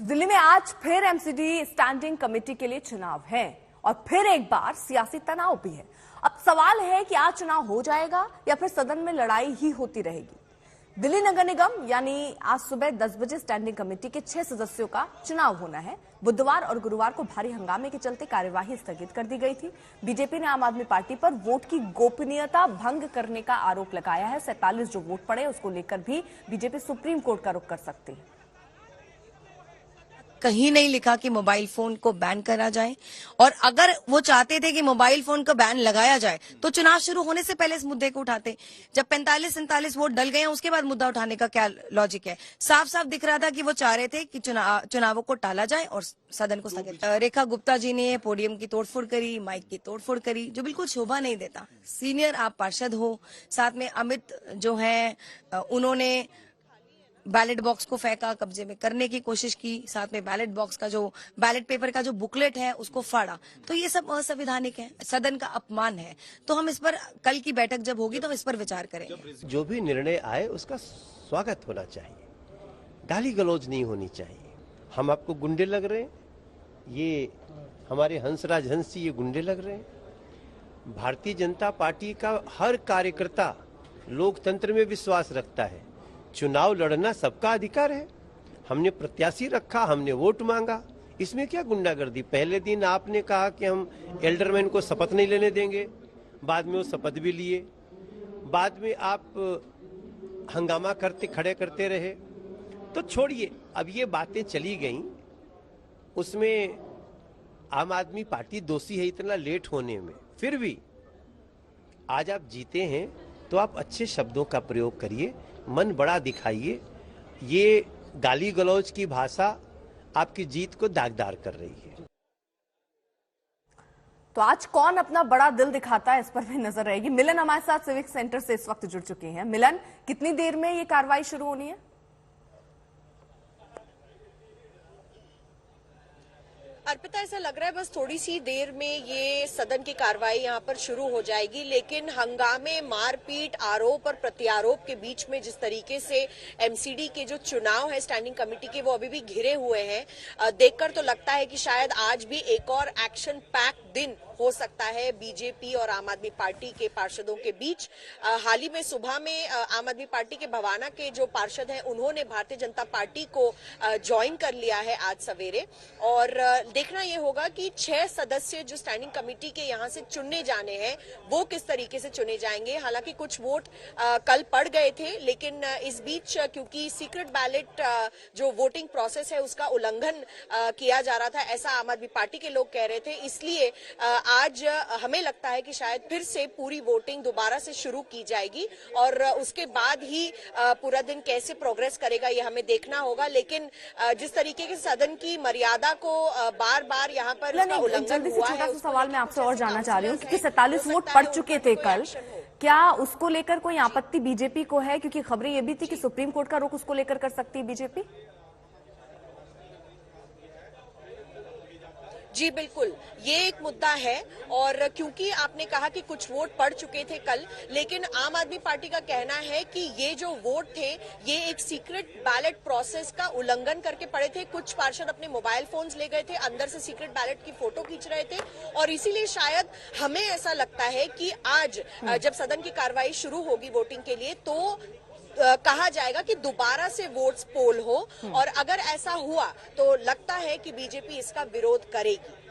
दिल्ली में आज फिर एमसीडी स्टैंडिंग कमेटी के लिए चुनाव है और फिर एक बार सियासी तनाव भी है। अब सवाल है कि आज चुनाव हो जाएगा या फिर सदन में लड़ाई ही होती रहेगी। दिल्ली नगर निगम यानी आज सुबह 10 बजे स्टैंडिंग कमेटी के 6 सदस्यों का चुनाव होना है। बुधवार और गुरुवार को भारी हंगामे के चलते कार्यवाही स्थगित कर दी गई थी। बीजेपी ने आम आदमी पार्टी पर वोट की गोपनीयता भंग करने का आरोप लगाया है। 47 जो वोट पड़े उसको लेकर भी बीजेपी सुप्रीम कोर्ट का रुख कर सकती है। कहीं नहीं लिखा कि मोबाइल फोन को बैन करा जाए, और अगर वो चाहते थे कि मोबाइल फोन को बैन लगाया जाए तो चुनाव शुरू होने से पहले इस मुद्दे को उठाते। जब 45-47 वोट डल गए हैं उसके बाद मुद्दा उठाने का क्या लॉजिक है? साफ साफ दिख रहा था कि वो चाह रहे थे कि चुनावों को टाला जाए और सदन को स्थगित। रेखा गुप्ता जी ने पोडियम की तोड़फोड़ करी, माइक की तोड़फोड़ करी, जो बिल्कुल शोभा नहीं देता। सीनियर आप पार्षद हो, साथ में अमित जो है उन्होंने बैलेट बॉक्स को फेंका, कब्जे में करने की कोशिश की, साथ में बैलेट बॉक्स का जो बैलेट पेपर का जो बुकलेट है उसको फाड़ा। तो ये सब असंवैधानिक है, सदन का अपमान है। तो हम इस पर कल की बैठक जब होगी तो हम इस पर विचार करेंगे। जो भी निर्णय आए उसका स्वागत होना चाहिए, गाली गलौज नहीं होनी चाहिए। हम आपको गुंडे लग रहे हैं, ये हमारे हंसराज हंस जी ये गुंडे लग रहे हैं। भारतीय जनता पार्टी का हर कार्यकर्ता लोकतंत्र में विश्वास रखता है। चुनाव लड़ना सबका अधिकार है। हमने प्रत्याशी रखा, हमने वोट मांगा, इसमें क्या गुंडागर्दी? पहले दिन आपने कहा कि हम एल्डरमैन को शपथ नहीं लेने देंगे, बाद में वो शपथ भी लिए, बाद में आप हंगामा करते खड़े करते रहे। तो छोड़िए, अब ये बातें चली गई, उसमें आम आदमी पार्टी दोषी है इतना लेट होने में। फिर भी आज आप जीते हैं तो आप अच्छे शब्दों का प्रयोग करिए, मन बड़ा दिखाइए। ये गाली गलौज की भाषा आपकी जीत को दागदार कर रही है। तो आज कौन अपना बड़ा दिल दिखाता है इस पर भी नजर रहेगी। मिलन हमारे साथ सिविक सेंटर से इस वक्त जुड़ चुके हैं। मिलन, कितनी देर में ये कार्रवाई शुरू होनी है? अर्पिता, ऐसा लग रहा है बस थोड़ी सी देर में ये सदन की कार्रवाई यहाँ पर शुरू हो जाएगी, लेकिन हंगामे, मारपीट, आरोप और प्रत्यारोप के बीच में जिस तरीके से एमसीडी के जो चुनाव है स्टैंडिंग कमेटी के वो अभी भी घिरे हुए हैं, देखकर तो लगता है कि शायद आज भी एक और एक्शन पैक दिन हो सकता है बीजेपी और आम आदमी पार्टी के पार्षदों के बीच। हाल ही में सुबह में आम आदमी पार्टी के भवाना के जो पार्षद हैं उन्होंने भारतीय जनता पार्टी को ज्वाइन कर लिया है आज सवेरे। और देखना यह होगा कि 6 सदस्य जो स्टैंडिंग कमेटी के यहाँ से चुनने जाने हैं वो किस तरीके से चुने जाएंगे। हालांकि कुछ वोट कल पड़ गए थे, लेकिन इस बीच क्योंकि सीक्रेट बैलेट जो वोटिंग प्रोसेस है उसका उल्लंघन किया जा रहा था, ऐसा आम आदमी पार्टी के लोग कह रहे थे। इसलिए आज हमें लगता है कि शायद फिर से पूरी वोटिंग दोबारा से शुरू की जाएगी और उसके बाद ही पूरा दिन कैसे प्रोग्रेस करेगा ये हमें देखना होगा। लेकिन जिस तरीके के सदन की मर्यादा को बार बार यहाँ पर जल्दी से छोटा सा सवाल मैं आपसे और जानना चाह रही हूँ, क्योंकि 47 वोट पड़ चुके थे कल, क्या उसको लेकर कोई आपत्ति बीजेपी को है? क्योंकि खबरें ये भी थी कि सुप्रीम कोर्ट का रुख उसको लेकर कर सकती है बीजेपी। जी बिल्कुल, ये एक मुद्दा है। और क्योंकि आपने कहा कि कुछ वोट पड़ चुके थे कल, लेकिन आम आदमी पार्टी का कहना है कि ये जो वोट थे ये एक सीक्रेट बैलेट प्रोसेस का उल्लंघन करके पड़े थे। कुछ पार्षद अपने मोबाइल फोन्स ले गए थे, अंदर से सीक्रेट बैलेट की फोटो खींच रहे थे, और इसीलिए शायद हमें ऐसा लगता है कि आज जब सदन की कार्रवाई शुरू होगी वोटिंग के लिए तो कहा जाएगा कि दोबारा से वोट्स पोल हो, और अगर ऐसा हुआ तो लगता है कि बीजेपी इसका विरोध करेगी।